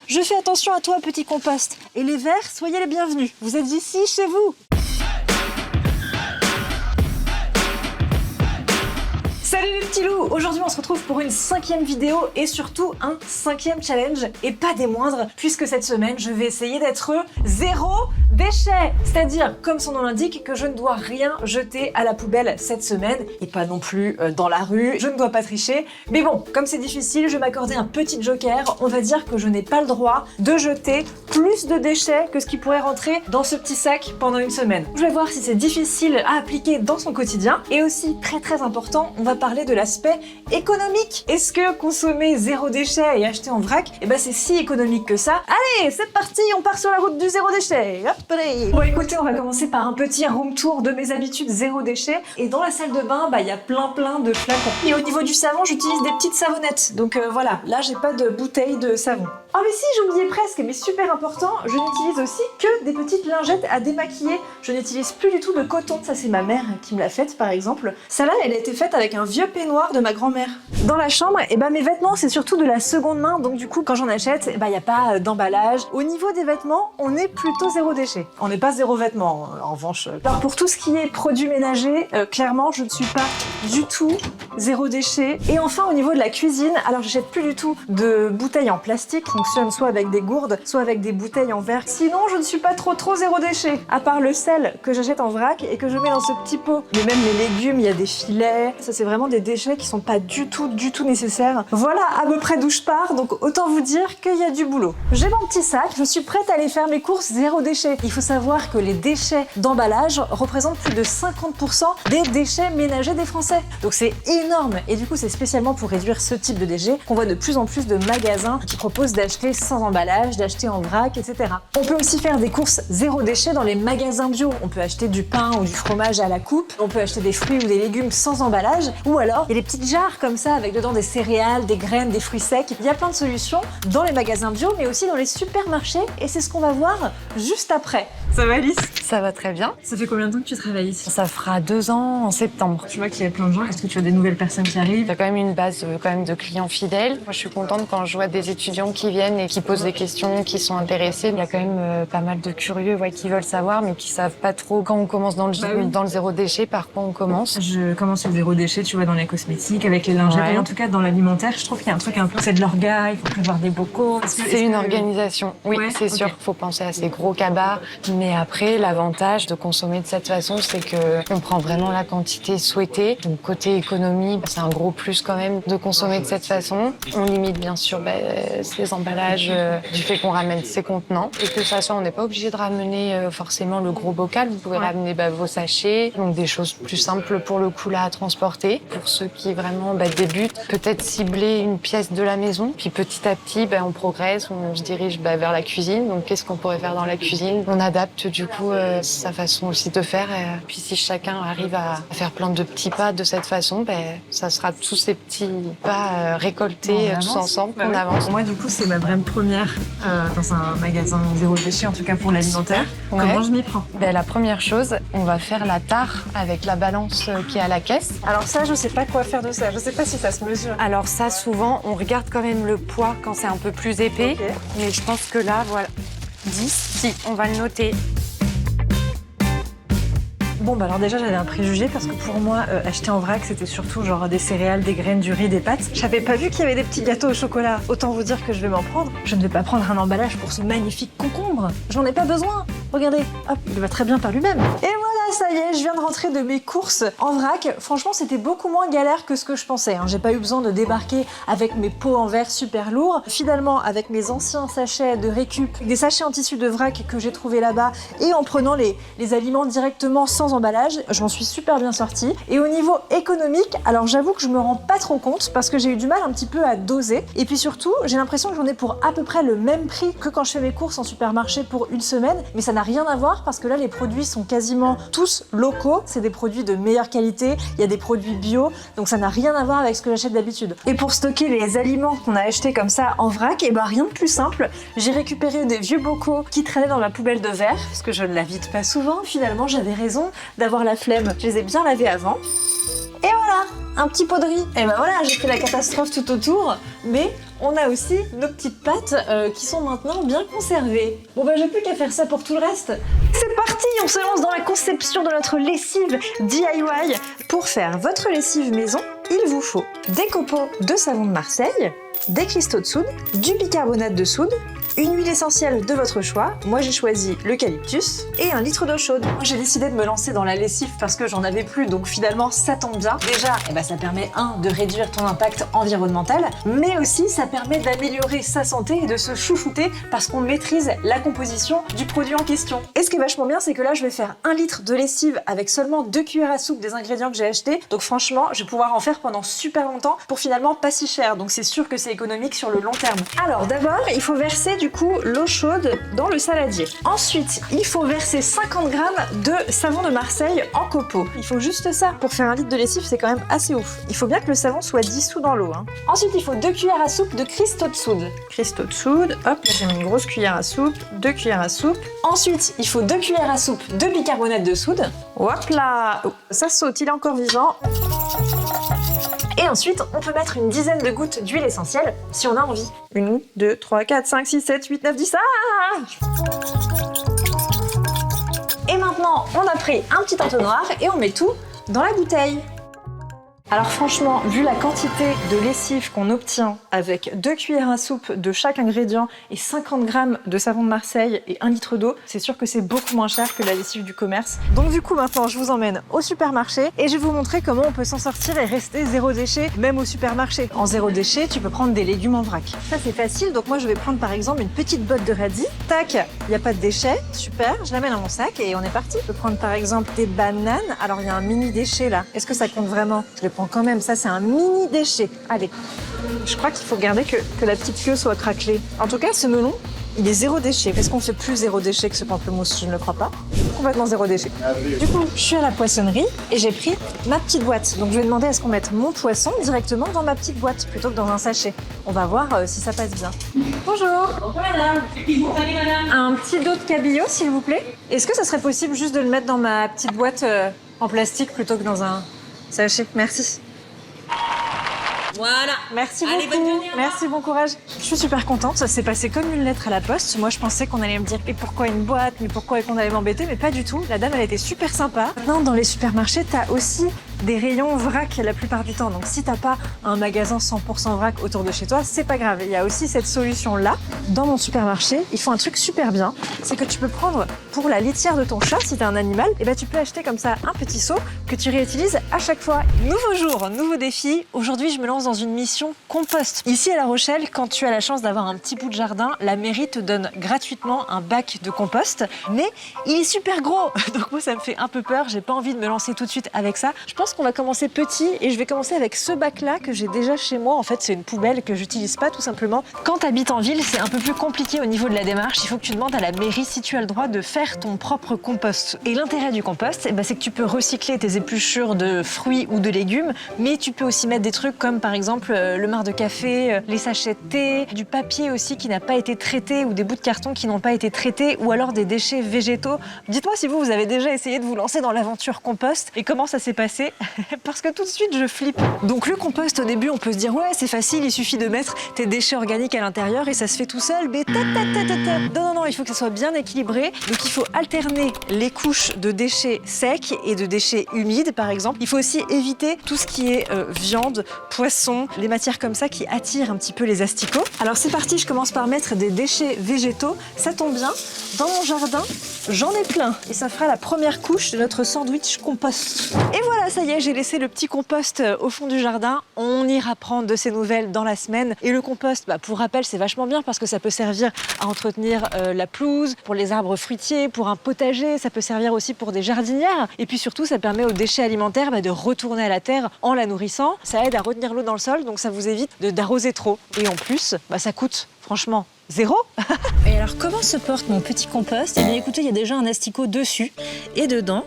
Je fais attention à toi, petit compost. Et les vers, soyez les bienvenus. Vous êtes ici, chez vous. Salut les petits loups! Aujourd'hui on se retrouve pour une 5e vidéo et surtout un 5e challenge et pas des moindres puisque cette semaine je vais essayer d'être zéro déchet. C'est-à-dire, comme son nom l'indique, que je ne dois rien jeter à la poubelle cette semaine et pas non plus dans la rue. Je ne dois pas tricher. Mais bon, comme c'est difficile, je vais m'accorder un petit joker. On va dire que je n'ai pas le droit de jeter plus de déchets que ce qui pourrait rentrer dans ce petit sac pendant une semaine. Je vais voir si c'est difficile à appliquer dans son quotidien et aussi très important, on va parler de l'aspect économique. Est-ce que consommer zéro déchet et acheter en vrac, eh ben c'est si économique que ça? Allez, c'est parti, on part sur la route du zéro déchet. Hop, allez. Bon écoutez, on va commencer par un petit room tour de mes habitudes zéro déchet. Et dans la salle de bain, il y a plein de flacons. Et au niveau du savon, j'utilise des petites savonnettes. Donc voilà, là j'ai pas de bouteille de savon. Oh mais si, j'oubliais presque, mais super important, je n'utilise aussi que des petites lingettes à démaquiller. Je n'utilise plus du tout de coton, ça c'est ma mère qui me l'a faite par exemple. Celle-là, elle a été faite avec un vieux peignoir de ma grand-mère. Dans la chambre, mes vêtements c'est surtout de la seconde main, donc du coup quand j'en achète, il n'y a pas d'emballage. Au niveau des vêtements, on est plutôt zéro déchet. On n'est pas zéro vêtement, en revanche. Alors pour tout ce qui est produits ménagers, clairement je ne suis pas du tout zéro déchet. Et enfin au niveau de la cuisine, alors j'achète plus du tout de bouteilles en plastique, fonctionne soit avec des gourdes, soit avec des bouteilles en verre. Sinon je ne suis pas trop zéro déchet, à part le sel que j'achète en vrac et que je mets dans ce petit pot. Mais même les légumes, il y a des filets, ça c'est vraiment des déchets qui sont pas du tout nécessaires. Voilà à peu près d'où je pars, donc autant vous dire qu'il y a du boulot. J'ai mon petit sac, je suis prête à aller faire mes courses zéro déchet. Il faut savoir que les déchets d'emballage représentent plus de 50% des déchets ménagers des Français. Donc c'est énorme et du coup c'est spécialement pour réduire ce type de déchets qu'on voit de plus en plus de magasins qui proposent d'acheter sans emballage, d'acheter en vrac, etc. On peut aussi faire des courses zéro déchet dans les magasins bio. On peut acheter du pain ou du fromage à la coupe, on peut acheter des fruits ou des légumes sans emballage, ou alors il y a des petites jarres comme ça avec dedans des céréales, des graines, des fruits secs. Il y a plein de solutions dans les magasins bio mais aussi dans les supermarchés et c'est ce qu'on va voir juste après. Ça va Alice? Ça va très bien. Ça fait combien de temps que tu travailles ici? Ça fera 2 ans en septembre. Tu vois qu'il y a plein de gens. Est-ce que tu as des nouvelles personnes qui arrivent? Il y a quand même une base de clients fidèles. Moi, je suis contente quand je vois des étudiants qui viennent et qui posent des questions, qui sont intéressés. Il y a quand même pas mal de curieux qui veulent savoir, mais qui savent pas trop quand on commence dans le zéro déchet, par quoi on commence. Je commence le zéro déchet, tu vois, dans les cosmétiques, avec les lingettes. Ouais. Et en tout cas, dans l'alimentaire, je trouve qu'il y a un truc un peu, c'est de l'orga, il faut prévoir des bocaux. C'est une organisation. Oui, ouais, c'est sûr. Faut penser à ces gros cabas. Mais après, l'avantage de consommer de cette façon, c'est que on prend vraiment la quantité souhaitée. Donc, côté économie, c'est un gros plus quand même de consommer de cette façon. On limite bien sûr ces emballages du fait qu'on ramène ces contenants. Et que ça soit, on n'est pas obligé de ramener forcément le gros bocal. Vous pouvez ramener vos sachets. Donc, des choses plus simples pour le coup là à transporter. Pour ceux qui vraiment débutent, peut-être cibler une pièce de la maison. Puis petit à petit, on progresse, on se dirige vers la cuisine. Donc, qu'est-ce qu'on pourrait faire dans la cuisine? On adapte du coup sa façon aussi de faire. Puis si chacun arrive à faire plein de petits pas de cette façon, ça sera tous ces petits pas récoltés tous ensemble qu'on avance. Moi, du coup, c'est ma vraie première dans un magasin zéro déchet, en tout cas pour l'alimentaire. Ouais. Comment je m'y prends? La première chose, on va faire la tare avec la balance qui est à la caisse. Alors ça, je sais pas quoi faire de ça. Je sais pas si ça se mesure. Alors ça, souvent, on regarde quand même le poids quand c'est un peu plus épais. Okay. Mais je pense que là, voilà, 10, si, on va le noter. Bon, alors déjà, j'avais un préjugé parce que pour moi, acheter en vrac, c'était surtout genre des céréales, des graines, du riz, des pâtes. J'avais pas vu qu'il y avait des petits gâteaux au chocolat. Autant vous dire que je vais m'en prendre. Je ne vais pas prendre un emballage pour ce magnifique concombre. J'en ai pas besoin. Regardez, hop, il va très bien par lui-même. Et voilà, ça y est, je viens de rentrer de mes courses en vrac. Franchement, c'était beaucoup moins galère que ce que je pensais. J'ai pas eu besoin de débarquer avec mes pots en verre super lourds. Finalement, avec mes anciens sachets de récup, des sachets en tissu de vrac que j'ai trouvé là-bas et en prenant les aliments directement sans emballage, je m'en suis super bien sortie. Et au niveau économique, alors j'avoue que je me rends pas trop compte parce que j'ai eu du mal un petit peu à doser. Et puis surtout, j'ai l'impression que j'en ai pour à peu près le même prix que quand je fais mes courses en supermarché pour une semaine. Mais ça n'a rien à voir parce que là, les produits sont quasiment tous locaux. C'est des produits de meilleure qualité. Il y a des produits bio. Donc ça n'a rien à voir avec ce que j'achète d'habitude. Et pour stocker les aliments qu'on a achetés comme ça en vrac, et rien de plus simple. J'ai récupéré des vieux bocaux qui traînaient dans ma poubelle de verre parce que je ne la vide pas souvent. Finalement, j'avais raison d'avoir la flemme. Je les ai bien lavés avant. Et voilà, un petit pot de riz. Et voilà, j'ai fait la catastrophe tout autour, mais on a aussi nos petites pâtes qui sont maintenant bien conservées. Bon bah j'ai plus qu'à faire ça pour tout le reste. C'est parti, on se lance dans la conception de notre lessive DIY. Pour faire votre lessive maison, il vous faut des copeaux de savon de Marseille, des cristaux de soude, du bicarbonate de soude, une huile essentielle de votre choix. Moi j'ai choisi l'eucalyptus et 1 litre d'eau chaude. Moi j'ai décidé de me lancer dans la lessive parce que j'en avais plus, donc finalement ça tombe bien. Déjà, ça permet de réduire ton impact environnemental, mais aussi ça permet d'améliorer sa santé et de se chouchouter parce qu'on maîtrise la composition du produit en question. Et ce qui est vachement bien, c'est que là je vais faire 1 litre de lessive avec seulement 2 cuillères à soupe des ingrédients que j'ai achetés. Donc franchement, je vais pouvoir en faire pendant super longtemps pour finalement pas si cher. Donc c'est sûr que c'est économique sur le long terme. Alors d'abord, il faut verser du coup l'eau chaude dans le saladier. Ensuite, il faut verser 50 g de savon de Marseille en copeaux. Il faut juste ça. Pour faire 1 litre de lessive, c'est quand même assez ouf. Il faut bien que le savon soit dissous dans l'eau. Ensuite, il faut 2 cuillères à soupe de cristaux de soude. Cristaux de soude, hop, j'ai mis une grosse cuillère à soupe, 2 cuillères à soupe. Ensuite, il faut 2 cuillères à soupe de bicarbonate de soude. Hop là, ça saute, il est encore vivant. Et ensuite, on peut mettre une dizaine de gouttes d'huile essentielle si on a envie. 1, 2, 3, 4, 5, 6, 7, 8, 9, 10. Et maintenant, on a pris un petit entonnoir et on met tout dans la bouteille. Alors franchement, vu la quantité de lessive qu'on obtient avec 2 cuillères à soupe de chaque ingrédient et 50 g de savon de Marseille et 1 litre d'eau, c'est sûr que c'est beaucoup moins cher que la lessive du commerce. Donc du coup maintenant je vous emmène au supermarché et je vais vous montrer comment on peut s'en sortir et rester zéro déchet même au supermarché. En zéro déchet, tu peux prendre des légumes en vrac. Ça c'est facile, donc moi je vais prendre par exemple une petite botte de radis. Tac, il n'y a pas de déchets, super, je la mets dans mon sac et on est parti. Je peux prendre par exemple des bananes. Alors il y a un mini déchet là, est-ce que ça compte vraiment? Je les prends quand même, ça c'est un mini déchet. Allez, je crois qu'il faut garder que la petite queue soit craquelée. En tout cas, ce melon, il est zéro déchet. Est-ce qu'on fait plus zéro déchet que ce pamplemousse? Je ne le crois pas. Complètement zéro déchet. Du coup, je suis à la poissonnerie et j'ai pris ma petite boîte. Donc je vais demander à ce qu'on mette mon poisson directement dans ma petite boîte plutôt que dans un sachet. On va voir si ça passe bien. Bonjour. Bonjour madame. Vous allez madame? Un petit dos de cabillaud, s'il vous plaît. Est-ce que ça serait possible juste de le mettre dans ma petite boîte en plastique plutôt que dans un sachet? Merci. Voilà. Merci Allez, beaucoup. bonne journée, au revoir. Merci, bon courage. Je suis super contente. Ça s'est passé comme une lettre à la poste. Moi, je pensais qu'on allait me dire mais pourquoi une boîte, mais pourquoi qu'on allait m'embêter, mais pas du tout. La dame, elle était super sympa. Maintenant, dans les supermarchés, t'as aussi des rayons vrac la plupart du temps. Donc, si t'as pas un magasin 100% vrac autour de chez toi, c'est pas grave. Il y a aussi cette solution-là. Dans mon supermarché, ils font un truc super bien. C'est que tu peux prendre pour la litière de ton chat, si t'as un animal, et ben tu peux acheter comme ça un petit seau que tu réutilises à chaque fois. Nouveau jour, nouveau défi. Aujourd'hui, je me lance dans une mission compost. Ici à La Rochelle, quand tu as la chance d'avoir un petit bout de jardin, la mairie te donne gratuitement un bac de compost, mais il est super gros. Donc moi, ça me fait un peu peur. J'ai pas envie de me lancer tout de suite avec ça. Je pense qu'on va commencer petit et je vais commencer avec ce bac-là que j'ai déjà chez moi. En fait, c'est une poubelle que j'utilise pas tout simplement. Quand tu habites en ville, c'est un peu plus compliqué au niveau de la démarche. Il faut que tu demandes à la mairie si tu as le droit de faire ton propre compost. Et l'intérêt du compost, c'est que tu peux recycler tes épluchures de fruits ou de légumes, mais tu peux aussi mettre des trucs comme par exemple le marc de café, les sachets de thé, du papier aussi qui n'a pas été traité ou des bouts de carton qui n'ont pas été traités ou alors des déchets végétaux. Dites-moi si vous avez déjà essayé de vous lancer dans l'aventure compost et comment ça s'est passé parce que tout de suite je flippe. Donc le compost au début on peut se dire ouais c'est facile, il suffit de mettre tes déchets organiques à l'intérieur et ça se fait tout seul, mais non, il faut que ça soit bien équilibré. Donc il faut alterner les couches de déchets secs et de déchets humides par exemple. Il faut aussi éviter tout ce qui est viande, poisson, les matières comme ça qui attirent un petit peu les asticots. Alors c'est parti, je commence par mettre des déchets végétaux. Ça tombe bien, dans mon jardin, j'en ai plein. Et ça fera la première couche de notre sandwich compost. Et voilà, ça y est, j'ai laissé le petit compost au fond du jardin. On ira prendre de ses nouvelles dans la semaine. Et le compost, pour rappel, c'est vachement bien parce que ça peut servir à entretenir la pelouse, pour les arbres fruitiers, pour un potager. Ça peut servir aussi pour des jardinières. Et puis surtout, ça permet aux déchets alimentaires de retourner à la terre en la nourrissant. Ça aide à retenir l'eau dans le sol, donc ça vous évite d'arroser trop. Et en plus, ça coûte franchement zéro. Et alors comment se porte mon petit compost? Eh bien écoutez, il y a déjà un asticot dessus et dedans,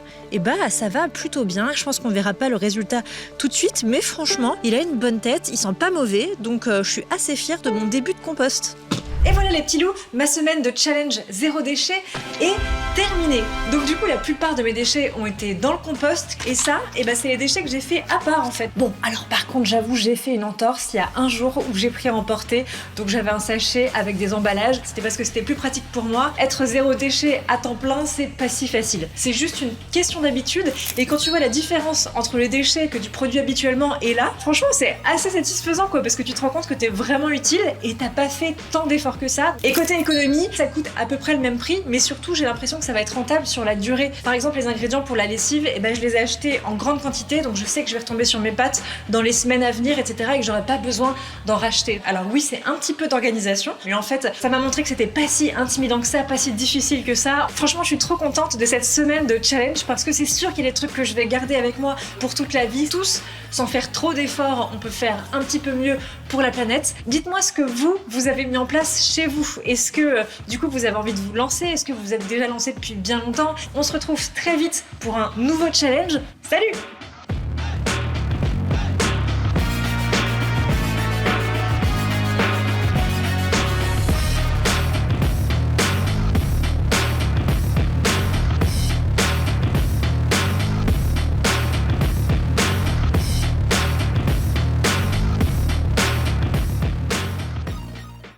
ça va plutôt bien. Je pense qu'on verra pas le résultat tout de suite, mais franchement, il a une bonne tête, il sent pas mauvais, donc je suis assez fière de mon début de compost. Et voilà les petits loups, ma semaine de challenge zéro déchet est terminée. Donc du coup la plupart de mes déchets ont été dans le compost et ça, c'est les déchets que j'ai fait à part en fait. Bon alors par contre j'avoue j'ai fait une entorse il y a un jour où j'ai pris à emporter, donc j'avais un sachet avec des emballages, c'était parce que c'était plus pratique pour moi. Être zéro déchet à temps plein c'est pas si facile, c'est juste une question d'habitude et quand tu vois la différence entre les déchets que tu produis habituellement et là, franchement c'est assez satisfaisant quoi, parce que tu te rends compte que t'es vraiment utile et t'as pas fait tant d'efforts que ça. Et côté économie, ça coûte à peu près le même prix, mais surtout j'ai l'impression que ça va être rentable sur la durée. Par exemple les ingrédients pour la lessive, je les ai achetés en grande quantité, donc je sais que je vais retomber sur mes pattes dans les semaines à venir, etc. et que j'aurai pas besoin d'en racheter. Alors oui, c'est un petit peu d'organisation, mais en fait ça m'a montré que c'était pas si intimidant que ça, pas si difficile que ça. Franchement je suis trop contente de cette semaine de challenge parce que c'est sûr qu'il y a des trucs que je vais garder avec moi pour toute la vie. Tous, sans faire trop d'efforts, on peut faire un petit peu mieux pour la planète. Dites-moi ce que vous avez mis en place chez vous. Est-ce que du coup vous avez envie de vous lancer? Est-ce que vous êtes déjà lancé depuis bien longtemps? On se retrouve très vite pour un nouveau challenge. Salut!